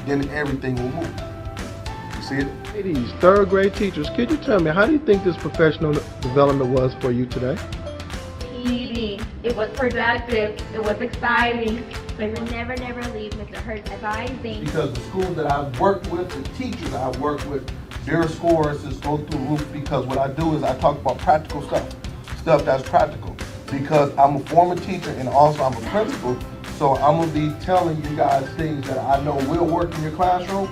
then everything will move. You see it? Ladies, third grade teachers, could you tell me, how do you think this professional development was for you today? Easy. It was productive. It was exciting. But we'll never leave Mr. Hurt's advising. Because the schools that I've worked with, the teachers I've worked with, their scores just go through the roof, because what I do is I talk about practical stuff that's practical. Because I'm a former teacher and also I'm a principal, so I'm gonna be telling you guys things that I know will work in your classroom.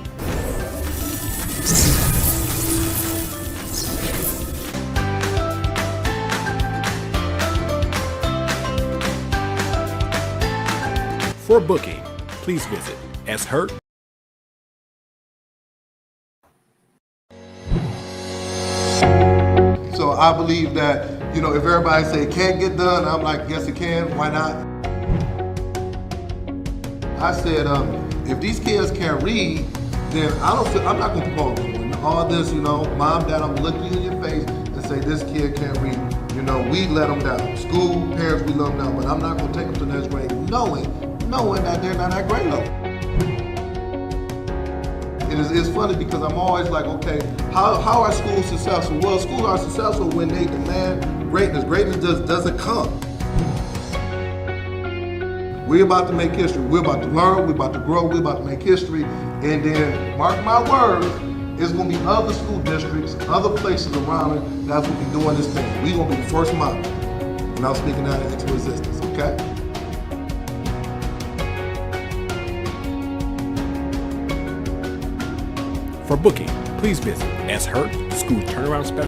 For booking, please visit shurt. So I believe that, if everybody say it can't get done, I'm like, yes it can, why not? I said, if these kids can't read, then I'm not gonna propose them. All this, mom, dad, I'm gonna look you in your face and say this kid can't read. We let them down. School, parents, we let them down, but I'm not gonna take them to the next grade knowing that they're not at grade level. It's funny because I'm always like, okay, how are schools successful? Well, schools are successful when they demand greatness. Greatness just doesn't come. We're about to make history. We're about to learn. We're about to grow. We're about to make history. And then, mark my words, it's going to be other school districts, other places around it that's going to be doing this thing. We're going to be the first model. And I'm speaking that into existence, okay? For booking, please visit shurt School Turnaround Special.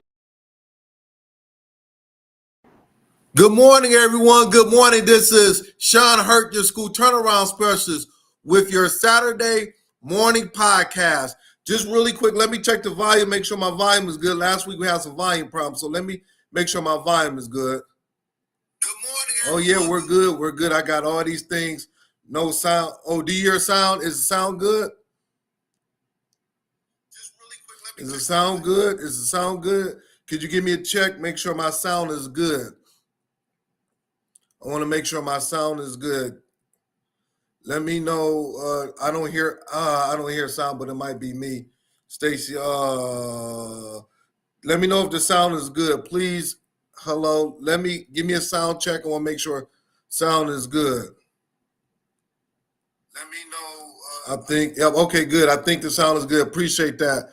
Good morning, everyone. Good morning. This is Sean Hurt, your school turnaround specialist, with your Saturday morning podcast. Just really quick, let me check the volume, make sure my volume is good. Last week we had some volume problems, so let me make sure my volume is good. Good morning, everyone. Oh, yeah, we're good. We're good. I got all these things. No sound. Oh, do you hear sound? Is the sound good? Does it sound good? Does it sound good? Could you give me a check? Make sure my sound is good. I want to make sure my sound is good. Let me know. I don't hear sound, but it might be me. Stacy, let me know if the sound is good. Please, hello. Give me a sound check. I want to make sure sound is good. Let me know. Okay, good. I think the sound is good. Appreciate that.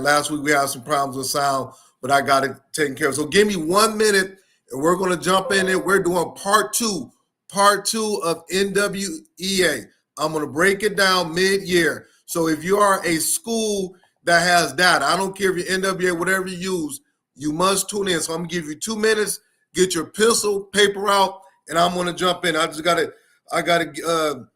Last week we had some problems with sound, but I got it taken care of. So give me 1 minute and we're going to jump in it. We're doing part two of NWEA. I'm going to break it down mid-year. So if you are a school that has data, I don't care if you're NWA, whatever you use, you must tune in. So I'm going to give you 2 minutes, get your pencil, paper out, and I'm going to jump in. I got to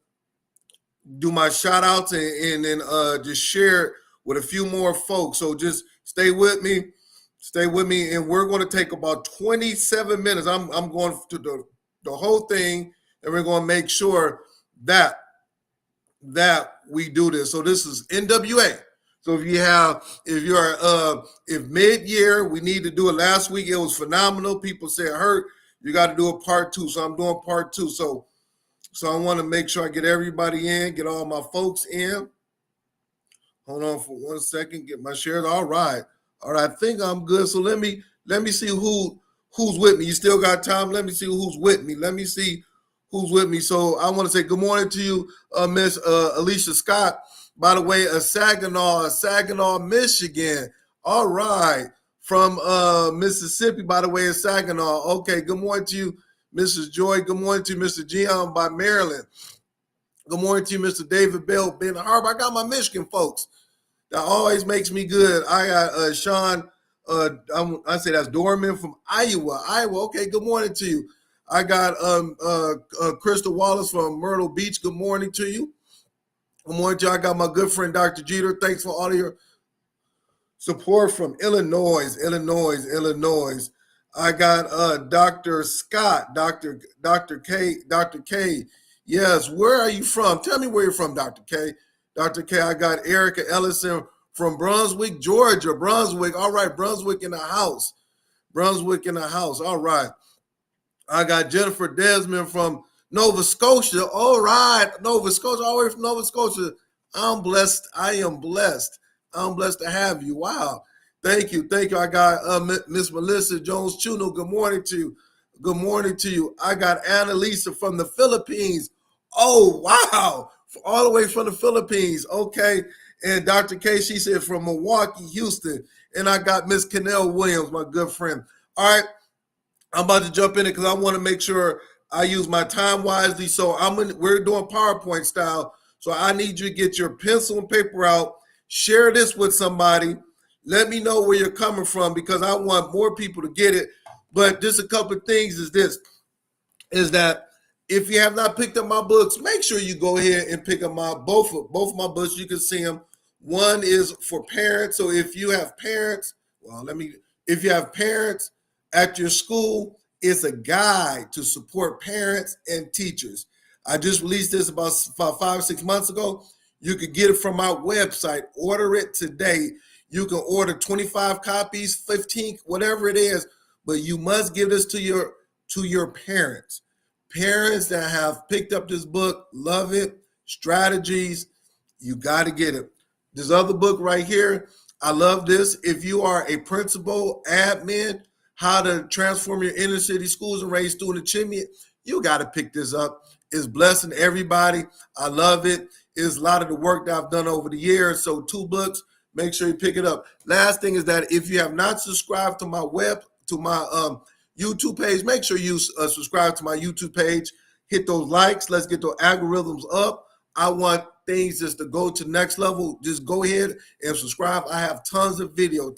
do my shout outs and then just share it with a few more folks. So just stay with me, and we're going to take about 27 minutes. I'm going to the whole thing, and we're going to make sure that we do this. So this is NWA. So if mid-year, we need to do it. Last week, it was phenomenal. People said, Hurt, you got to do a part two. So I'm doing part two. So I want to make sure I get everybody in, get all my folks in. Hold on for 1 second, get my shares. All right, I think I'm good. So let me see who's with me. You still got time? Let me see who's with me. So I want to say good morning to you, Miss Alicia Scott. By the way, Saginaw, Michigan. All right, from Mississippi. By the way, in Saginaw. Okay, good morning to you, Mrs. Joy. Good morning to you, Mr. Gian by Maryland. Good morning to you, Mr. David Bell, Ben Harbor. I got my Michigan folks. That always makes me good. I got Sean, I say that's Dorman from Iowa. Okay, good morning to you. I got Crystal Wallace from Myrtle Beach. Good morning to you. Good morning to you. I got my good friend, Dr. Jeter. Thanks for all of your support from Illinois. I got Dr. Scott, Dr. K. Yes, where are you from? Tell me where you're from, Dr. K. Dr. K, I got Erica Ellison from Brunswick, Georgia. Brunswick, all right, Brunswick in the house. All right. I got Jennifer Desmond from Nova Scotia. All right, Nova Scotia, all the way from Nova Scotia. I'm blessed. I am blessed. I'm blessed to have you. Wow. Thank you. Thank you. I got Miss Melissa Jones Chuno. Good morning to you. Good morning to you. I got Annalisa from the Philippines. Oh, wow. All the way from the Philippines. Okay. And Dr. K, she said from Milwaukee, Houston. And I got Miss Kennell Williams, my good friend. All right. I'm about to jump in it because I want to make sure I use my time wisely. So we're doing PowerPoint style. So I need you to get your pencil and paper out. Share this with somebody. Let me know where you're coming from because I want more people to get it. But just a couple of things is that if you have not picked up my books, make sure you go ahead and pick up both of my books. You can see them. One is for parents. So if you have parents, if you have parents at your school, it's a guide to support parents and teachers. I just released this about 5 or 6 months ago. You could get it from my website. Order it today. You can order 25 copies, 15, whatever it is, but you must give this to your parents. Parents that have picked up this book, love it, strategies, you got to get it. This other book right here, I love this. If you are a principal, admin, how to transform your inner city schools and raise student achievement, you got to pick this up. It's blessing everybody. I love it. It's a lot of the work that I've done over the years. So 2 books, make sure you pick it up. Last thing is that if you have not subscribed to my YouTube page, make sure you subscribe to my YouTube page. Hit those likes. Let's get those algorithms up. I want things just to go to the next level. Just go ahead and subscribe. I have tons of video.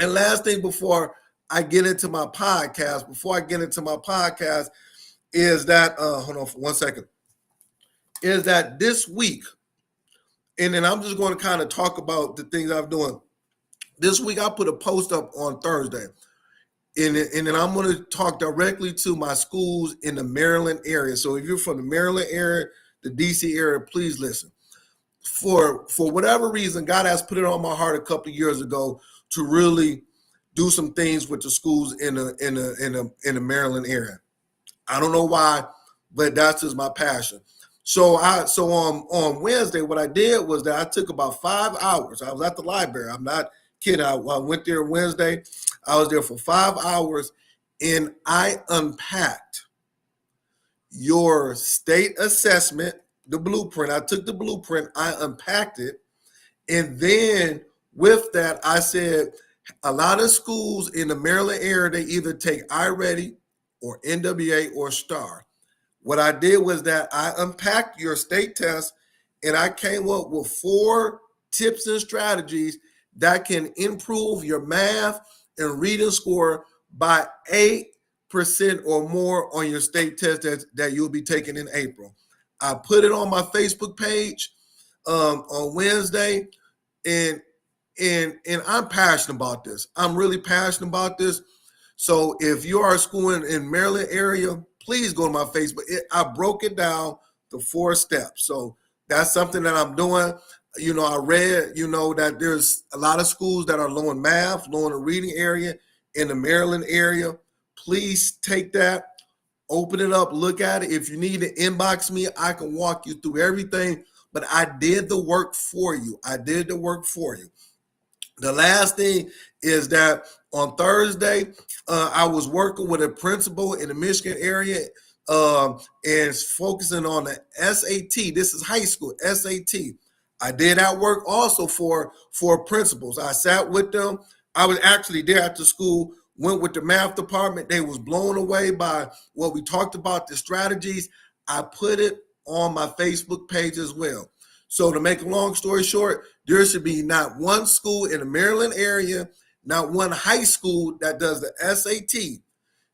And last thing before I get into my podcast, is that, hold on for 1 second, is that this week, and then I'm just going to kind of talk about the things I'm doing. This week, I put a post up on Thursday, and then I'm going to talk directly to my schools in the Maryland area. So if you're from the Maryland area, the DC area, please listen. For whatever reason, God has put it on my heart a couple of years ago to really do some things with the schools in the Maryland area. I don't know why, but that's just my passion. So on Wednesday, what I did was that I took about 5 hours. I was at the library. I'm not kidding. I went there Wednesday. I was there for 5 hours, and I unpacked your state assessment, the blueprint. I took the blueprint, I unpacked it, and then with that, I said a lot of schools in the Maryland area, they either take iReady or NWA or STAR. What I did was that I unpacked your state test and I came up with 4 tips and strategies that can improve your math and reading score by 8% or more on your state test that you'll be taking in April. I put it on my Facebook page on Wednesday, and I'm passionate about this. I'm really passionate about this. So if you are a school in Maryland area, please go to my Facebook. I broke it down to 4 steps. So that's something that I'm doing. I read, that there's a lot of schools that are low in math, low in the reading area in the Maryland area. Please take that, open it up, look at it. If you need to inbox me, I can walk you through everything. But I did the work for you. The last thing is that on Thursday, I was working with a principal in the Michigan area and focusing on the SAT. This is high school, SAT. I did that work also for principals. I sat with them. I was actually there at the school, went with the math department. They was blown away by what we talked about, the strategies. I put it on my Facebook page as well. So to make a long story short, there should be not one school in the Maryland area, not one high school that does the SAT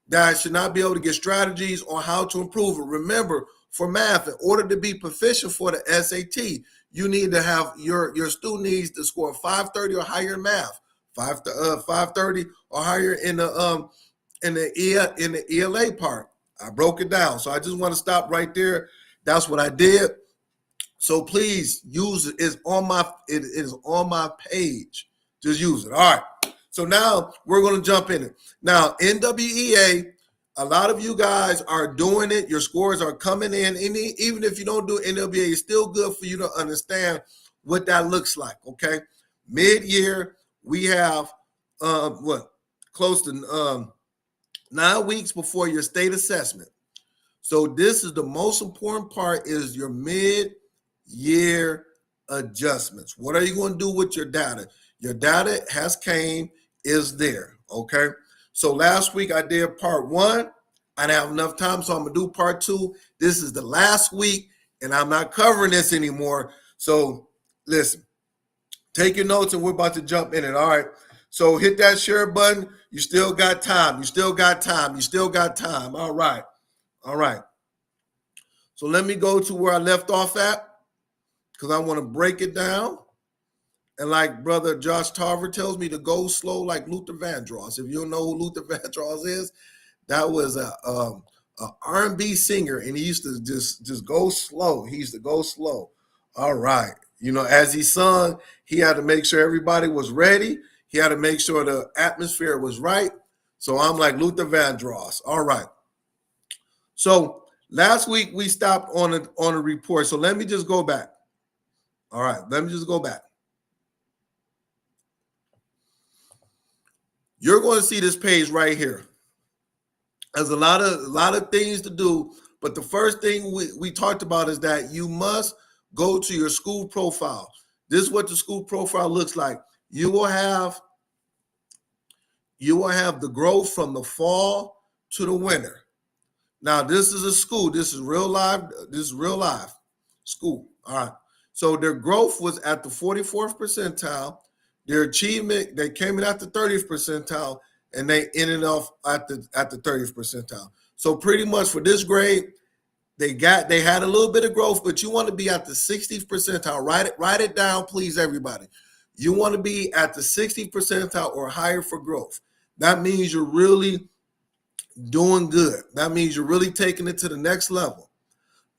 that should not be able to get strategies on how to improve it. Remember, for math, in order to be proficient for the SAT, you need to have your student needs to score 530 or higher in math, 530 or higher in the ELA part. I broke it down. So I just want to stop right there. That's what I did. So please use it. It is on my page. Just use it. All right. So now we're going to jump in it. Now, NWEA, A lot of you guys are doing it. Your scores are coming in. Even if you don't do NWA, it's still good for you to understand what that looks like, okay? Mid-year, we have, close to 9 weeks before your state assessment. So this is the most important part, is your mid-year adjustments. What are you going to do with your data? Your data has came, is there, okay? So last week I did part 1. I didn't have enough time, so I'm going to do part 2. This is the last week, and I'm not covering this anymore. So listen, take your notes, and we're about to jump in it, all right? So hit that share button. You still got time. You still got time. You still got time. All right. All right. So let me go to where I left off at, because I want to break it down. And like Brother Josh Tarver tells me, to go slow like Luther Vandross. If you don't know who Luther Vandross is, that was a R&B singer, and he used to just go slow. He used to go slow. All right. You know, as he sung, he had to make sure everybody was ready. He had to make sure the atmosphere was right. So I'm like Luther Vandross. All right. So last week we stopped on a report. So let me just go back. All right. Let me just go back. You're going to see this page right here. There's a lot of things to do, but the first thing we talked about is that you must go to your school profile. This is what the school profile looks like. You will have the growth from the fall to the winter. Now, this is a school. This is real live. This is real live school. All right. So their growth was at the 44th percentile. Their achievement, they came in at the 30th percentile, and they ended off at the 30th percentile. So pretty much for this grade, they had a little bit of growth, but you want to be at the 60th percentile. Write it down, please, everybody. You want to be at the 60th percentile or higher for growth. That means you're really doing good. That means you're really taking it to the next level.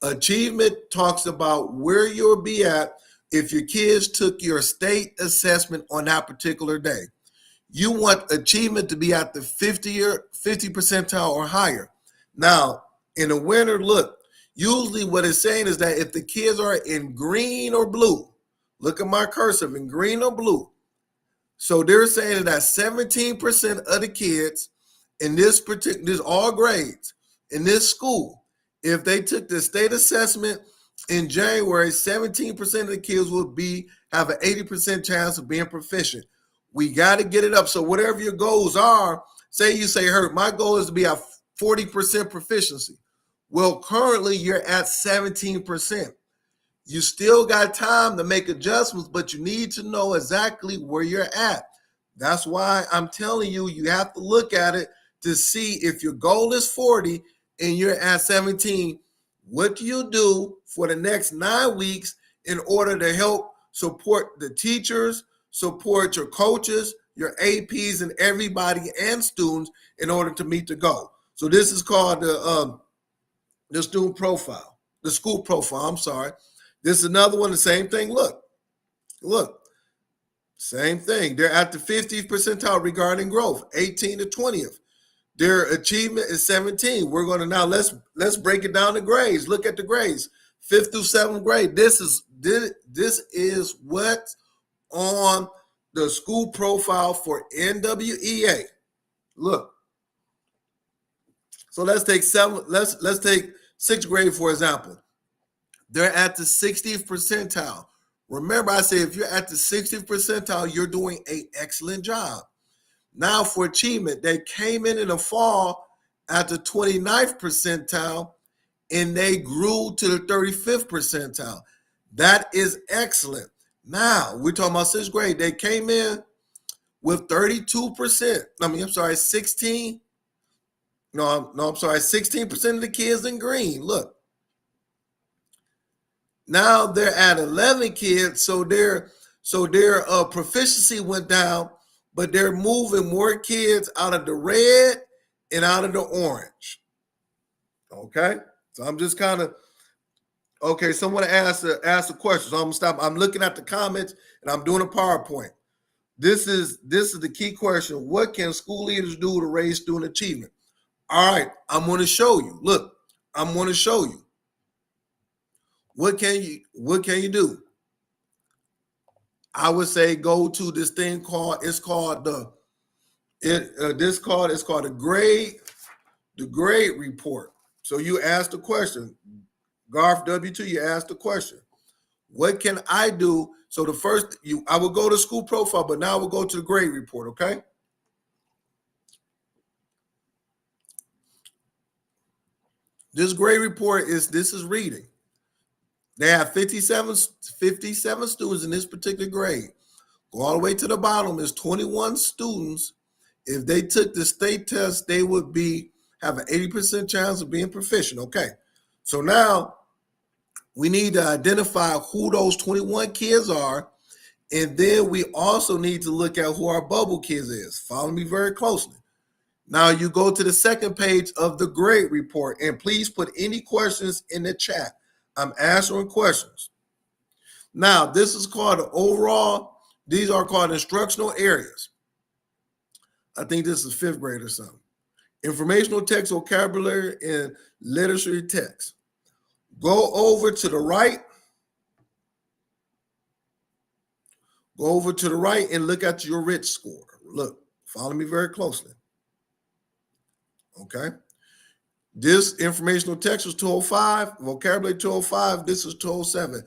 Achievement talks about where you'll be at if your kids took your state assessment on that particular day. You want achievement to be at the 50 percentile or higher. Now, in the winter, look, usually what it's saying is that if the kids are in green or blue, look at my cursive, in green or blue. So they're saying that 17% of the kids in this all grades in this school, if they took the state assessment in January, 17% of the kids will have an 80% chance of being proficient. We got to get it up. So whatever your goals are, say you say, Hurt, my goal is to be at 40% proficiency. Well, currently you're at 17%. You still got time to make adjustments, but you need to know exactly where you're at. That's why I'm telling you, you have to look at it to see if your goal is 40 and you're at 17. What do you do for the next 9 weeks in order to help support the teachers, support your coaches, your APs, and everybody and students in order to meet the goal? So this is called the student profile, the school profile. I'm sorry. This is another one, the same thing. Look, same thing. They're at the 50th percentile regarding growth, 18 to 20th. Their achievement is 17. We're going to now let's break it down to grades. Look at the grades, 5th through 7th grade. This is what's on the school profile for NWEA. Look. So let's take 6th grade for example. They're at the 60th percentile. Remember, I said if you're at the 60th percentile, you're doing an excellent job. Now for achievement, they came in the fall at the 29th percentile, and they grew to the 35th percentile. That is excellent. Now we're talking about 6th grade. They came in with 16% of the kids in green. Look. Now they're at 11 kids, so their proficiency went down, but they're moving more kids out of the red and out of the orange. Okay, so I'm just kind of Someone asked a question, so I'm gonna stop. I'm looking at the comments and I'm doing a PowerPoint. This is the key question: what can school leaders do to raise student achievement? All right, I'm going to show you. Look, I'm going to show you. What can you do? I would say go to this thing called it's called the grade report. So you ask the question, Garth W2, you ask the question, what can I do? So the first I will go to school profile, but now we'll go to the grade report, okay? This grade report this is reading. They have 57 students in this particular grade. Go all the way to the bottom. There's 21 students. If they took the state test, they would have an 80% chance of being proficient. Okay. So now we need to identify who those 21 kids are. And then we also need to look at who our bubble kids is. Follow me very closely. Now you go to the second page of the grade report, and please put any questions in the chat. I'm answering questions. Now, this is called the overall, these are called instructional areas. I think this is fifth grade or something. Informational text, vocabulary, and literature text. Go over to the right. Go over to the right and look at your rich score. Look, follow me very closely. Okay. This informational text was 205, vocabulary 205, this is 207.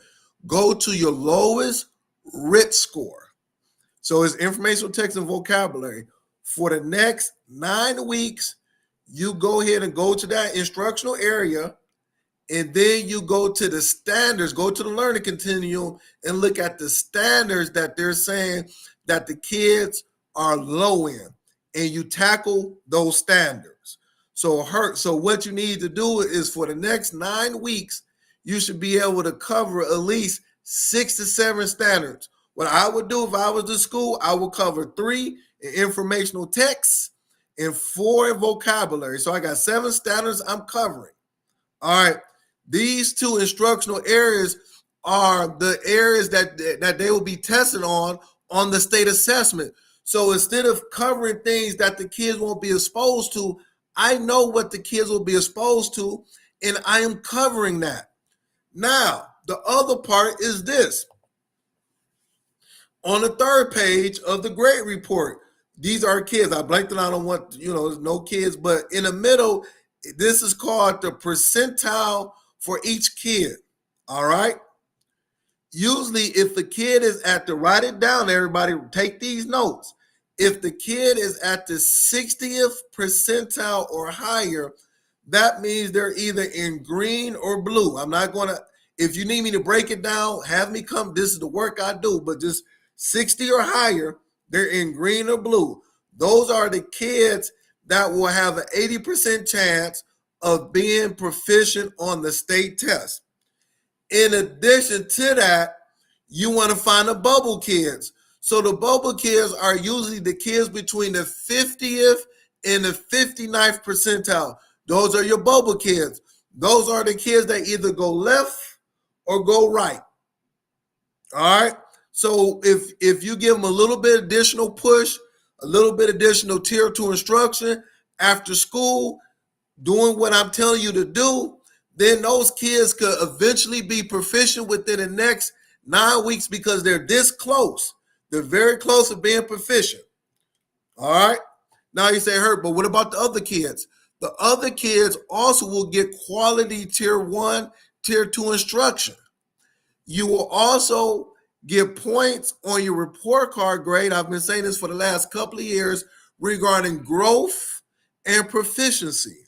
Go to your lowest RIT score. So it's informational text and vocabulary. For the next 9 weeks, you go ahead and go to that instructional area, and then you go to the standards, go to the learning continuum, and look at the standards that they're saying that the kids are low in, and you tackle those standards. So what you need to do is for the next 9 weeks, you should be able to cover at least 6 to 7 standards. What I would do if I was in school, I would cover 3 in informational text and 4 in vocabulary. So I got 7 standards I'm covering. All right. These 2 instructional areas are the areas that they will be tested on the state assessment. So instead of covering things that the kids won't be exposed to, I know what the kids will be exposed to, and I am covering that. Now, the other part is this. On the third page of the grade report, these are kids. I blanked it out on what, there's no kids, but in the middle, this is called the percentile for each kid. All right. Usually, if the kid is write it down, everybody take these notes. If the kid is at the 60th percentile or higher, that means they're either in green or blue. I'm not going to, if you need me to break it down, have me come. This is the work I do, but just 60 or higher, they're in green or blue. Those are the kids that will have an 80% chance of being proficient on the state test. In addition to that, you want to find the bubble kids. So the bubble kids are usually the kids between the 50th and the 59th percentile. Those are your bubble kids. Those are the kids that either go left or go right. All right. So if you give them a little bit additional push, a little bit additional tier 2 instruction after school, doing what I'm telling you to do, then those kids could eventually be proficient within the next 9 weeks because they're this close. They're very close to being proficient. All right. Now you say, Herb, but what about the other kids? The other kids also will get quality tier 1, tier 2 instruction. You will also get points on your report card grade. I've been saying this for the last couple of years regarding growth and proficiency.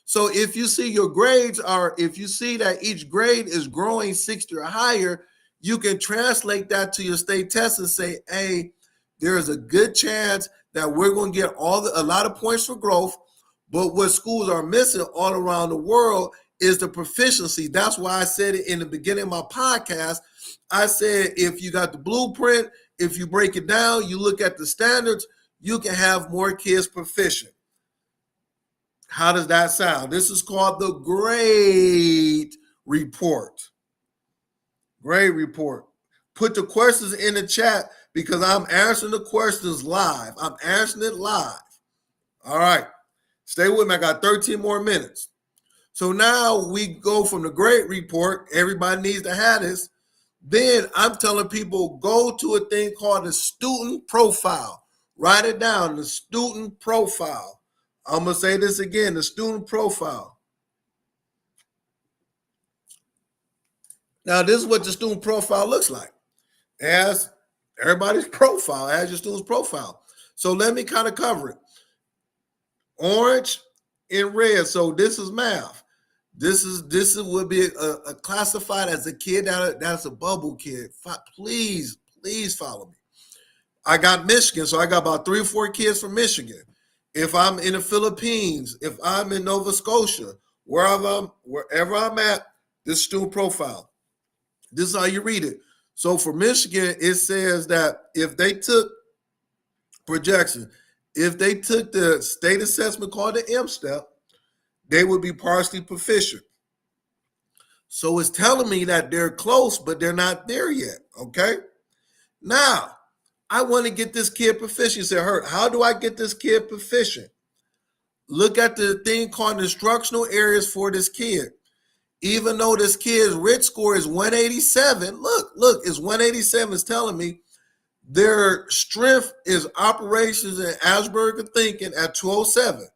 So if you see your grades if you see that each grade is growing 60 or higher, you can translate that to your state test and say, hey, there's a good chance that we're going to get a lot of points for growth, but what schools are missing all around the world is the proficiency. That's why I said it in the beginning of my podcast. I said, if you got the blueprint, if you break it down, you look at the standards, you can have more kids proficient. How does that sound? This is called the grade report. Grade report. Put the questions in the chat because I'm answering the questions live. I'm answering it live. All right. Stay with me. I got 13 more minutes. So now we go from the grade report. Everybody needs to have this. Then I'm telling people, go to a thing called the student profile. Write it down, the student profile. I'm going to say this again, the student profile. Now, this is what the student profile looks like. It has everybody's profile, it has your student's profile. So let me kind of cover it. Orange and red. So this is math. This would be a classified as a kid that's a bubble kid. Please follow me. I got Michigan, so I got about 3 or 4 kids from Michigan. If I'm in the Philippines, if I'm in Nova Scotia, wherever I'm at, this student profile. This is how you read it. So for Michigan, it says that if they took projection, if they took the state assessment called the M-STEP, they would be partially proficient. So it's telling me that they're close, but they're not there yet, okay? Now, I want to get this kid proficient. You say, Hurt, how do I get this kid proficient? Look at the thing called instructional areas for this kid. Even though this kid's RIT score is 187, look, it's 187. It's telling me their strength is operations and Asperger thinking at 207.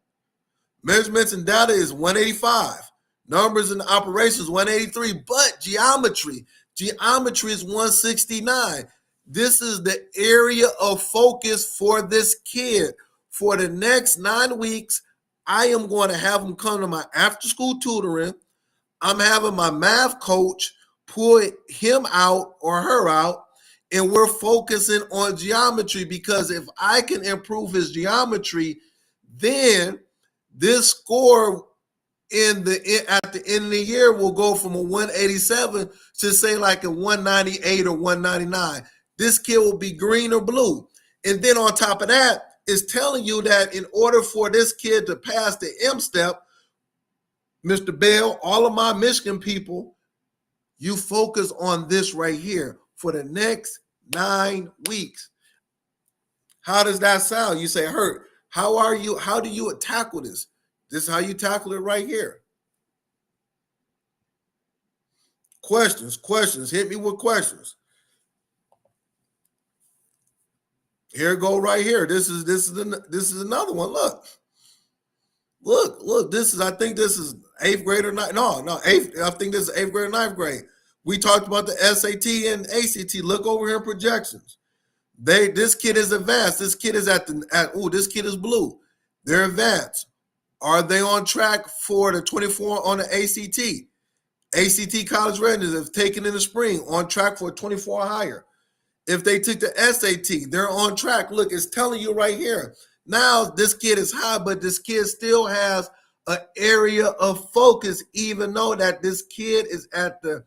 Measurements and data is 185. Numbers and operations 183. But geometry is 169. This is the area of focus for this kid. For the next 9 weeks, I am going to have him come to my after-school tutoring. I'm having my math coach pull him out or her out, and we're focusing on geometry, because if I can improve his geometry, then this score at the end of the year will go from a 187 to say like a 198 or 199. This kid will be green or blue. And then on top of that, it's telling you that in order for this kid to pass the M-STEP, Mr. Bell, all of my Michigan people, you focus on this right here for the next 9 weeks. How does that sound? You say, Hurt, how do you tackle this? This is how you tackle it right here. Questions. Hit me with questions. Here it go right here. This is another one. Look. I think this is 8th grade or 9th. No, 8th. I think this is 8th grade or 9th grade. We talked about the SAT and ACT. Look over here in projections. This kid is advanced. This kid is this kid is blue. They're advanced. Are they on track for the 24 on the ACT? ACT college readiness, if taken in the spring, on track for a 24 or higher. If they took the SAT, they're on track. Look, it's telling you right here. Now this kid is high, but this kid still has an area of focus, even though that this kid is at the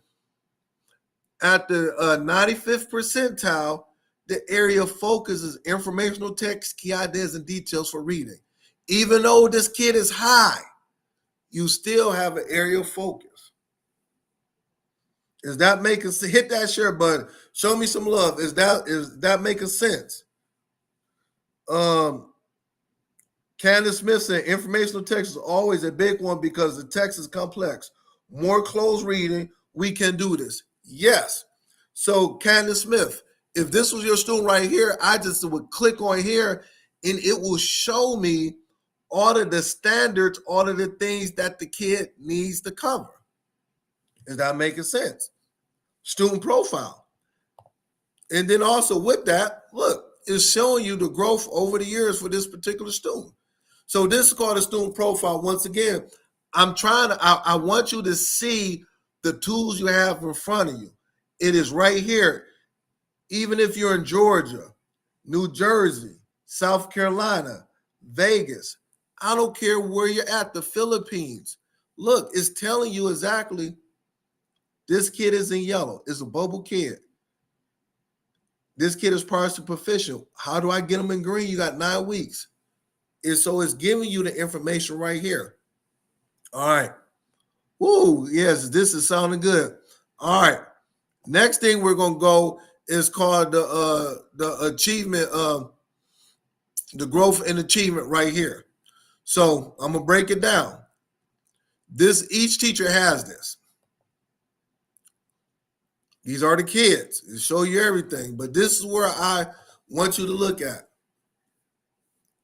95th percentile. The area of focus is informational text, key ideas, and details for reading. Even though this kid is high, you still have an area of focus. Is that making sense? Hit that share button. Show me some love. Is that making sense? Candace Smith said informational text is always a big one because the text is complex. More close reading, we can do this. Yes. So Candace Smith, if this was your student right here, I just would click on here and it will show me all of the standards, all of the things that the kid needs to cover. Is that making sense? Student profile. And then also with that, look, it's showing you the growth over the years for this particular student. So this is called a student profile. Once again, I want you to see the tools you have in front of you. It is right here. Even if you're in Georgia, New Jersey, South Carolina, Vegas, I don't care where you're at, the Philippines. Look, it's telling you exactly this kid is in yellow. It's a bubble kid. This kid is partially proficient. How do I get him in green? You got 9 weeks. And so it's giving you the information right here. All right. Woo, yes, this is sounding good. All right. Next thing we're going to go is called the achievement, the growth and achievement right here. So I'm gonna break it down. Each teacher has this. These are the kids. It'll show you everything. But this is where I want you to look at.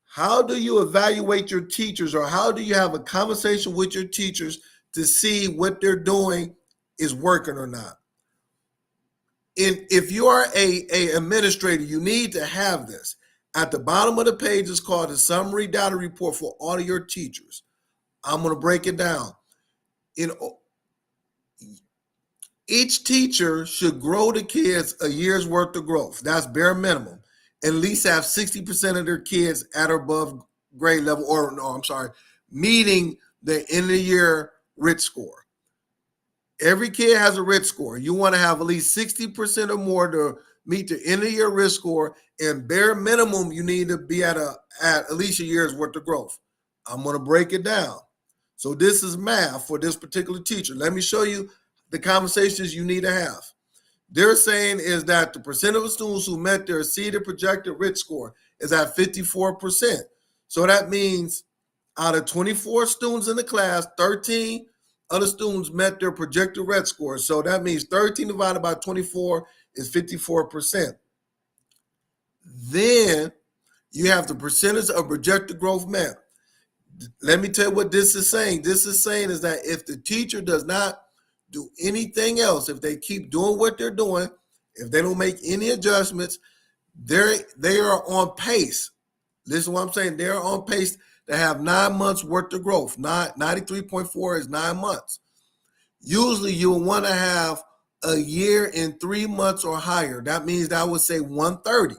How do you evaluate your teachers, or how do you have a conversation with your teachers to see what they're doing is working or not? And if you are a administrator, you need to have this. At the bottom of the page is called the summary data report for all of your teachers. I'm going to break it down. Each teacher should grow the kids a year's worth of growth. That's bare minimum. At least have 60% of their kids at or above grade level, meeting the end of the year RIT score. Every kid has a RIT score. You want to have at least 60% or more to meet the end of the year RIT score, and bare minimum, you need to be at least a year's worth of growth. I'm going to break it down. So this is math for this particular teacher. Let me show you the conversations you need to have. They're saying is that the percent of the students who met their exceeded projected RIT score is at 54%. So that means out of 24 students in the class, 13 other students met their projected RIT score. So that means 13 divided by 24 is 54%. Then you have the percentage of projected growth met. Let me tell you what this is saying. This is saying is that if the teacher does not do anything else, if they keep doing what they're doing, if they don't make any adjustments, they are on pace. Listen to what I'm saying. They're on pace to have 9 months worth of growth. 93.4 is 9 months. Usually you will want to have a year and 3 months or higher. That means that I would say 130.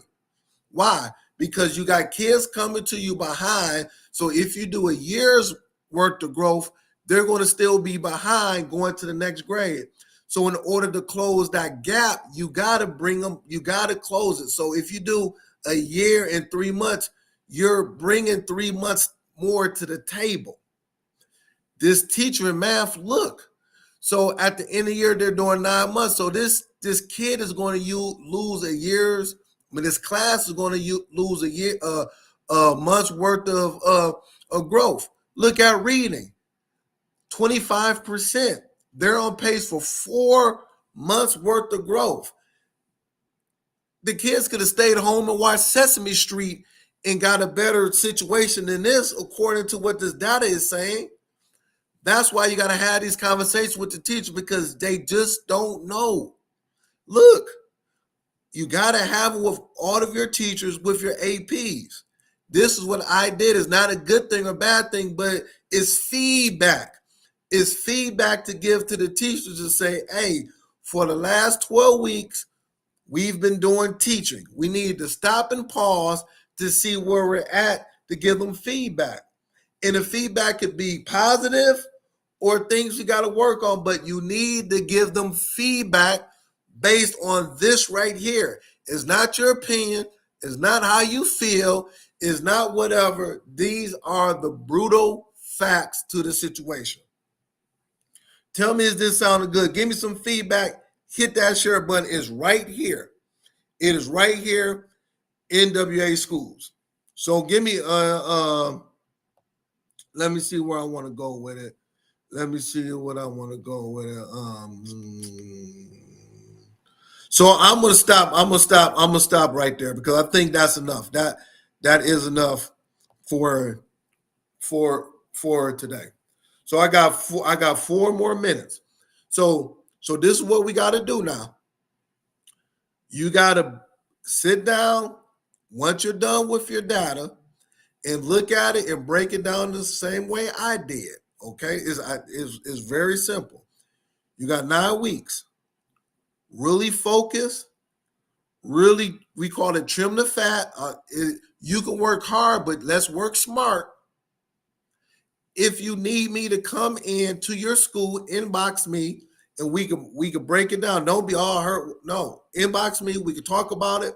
Why? Because you got kids coming to you behind. So if you do a year's worth of growth, they're going to still be behind going to the next grade. So in order to close that gap, you got to bring them, you got to close it. So if you do a year and 3 months, you're bringing 3 months more to the table. This teacher in math, look. So at the end of the year, they're doing 9 months. So this kid is going to lose a year's, this class is going to lose a year, a month's worth of growth. Look at reading. 25%. They're on pace for 4 months worth of growth. The kids could have stayed home and watched Sesame Street and got a better situation than this, according to what this data is saying. That's why you got to have these conversations with the teacher, because they just don't know. Look, you got to have it with all of your teachers, with your APs. This is what I did. It's not a good thing or bad thing, but it's feedback. It's feedback to give to the teachers to say, hey, for the last 12 weeks, we've been doing teaching. We need to stop and pause to see where we're at to give them feedback. And the feedback could be positive or things you got to work on, but you need to give them feedback based on this right here. It's not your opinion. It's not how you feel. It's not whatever. These are the brutal facts to the situation. Tell me, is this sounding good? Give me some feedback. Hit that share button. It's right here. It is right here, NWA Schools. So give me, let me see where I want to go with it. Let me see what I want to go with it. So I'm gonna stop right there, because I think that's enough. That is enough for today. So I got 4 more minutes. So this is what we got to do now. You got to sit down once you're done with your data and look at it and break it down the same way I did. Okay, it's very simple. You got 9 weeks. Really focus. Really, we call it trim the fat. You can work hard, but let's work smart. If you need me to come in to your school, inbox me and we can break it down. Don't be all hurt. No, inbox me. We can talk about it.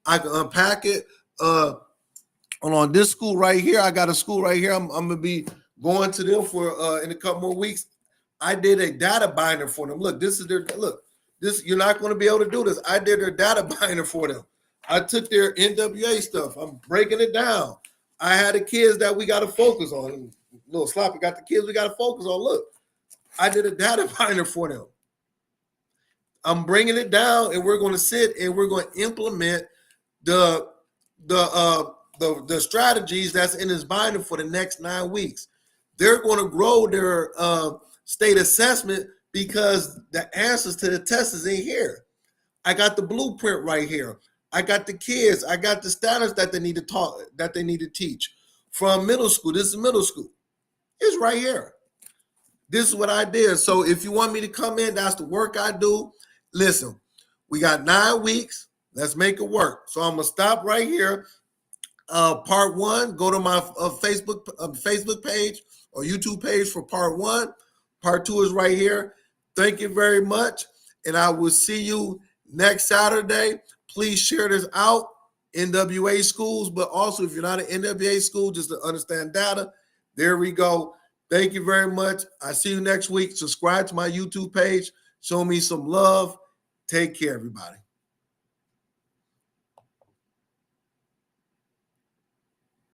I can unpack it. On this school right here, I got a school right here. I'm gonna be going to them for in a couple more weeks. I did a data binder for them. Look, this is their look. This, you're not going to be able to do this. I did their data binder for them. I took their NWA stuff. I'm breaking it down. I had the kids that we got to focus on. Little Sloppy got the kids we got to focus on. Look, I did a data binder for them. I'm bringing it down, and we're going to sit and we're going to implement the strategies that's in this binder for the next 9 weeks. They're going to grow their state assessment because the answers to the test is in here. I got the blueprint right here. I got the kids. I got the standards that they need to teach from middle school. This is middle school. It's right here. This is what I did. So if you want me to come in, that's the work I do. Listen, we got 9 weeks. Let's make it work. So I'm gonna stop right here. Part 1, go to my Facebook page or YouTube page for part 1. Part 2 is right here. Thank you very much. And I will see you next Saturday. Please share this out, NWA schools, but also if you're not an NWA school, just to understand data. There we go. Thank you very much. I see you next week. Subscribe to my YouTube page. Show me some love. Take care, everybody.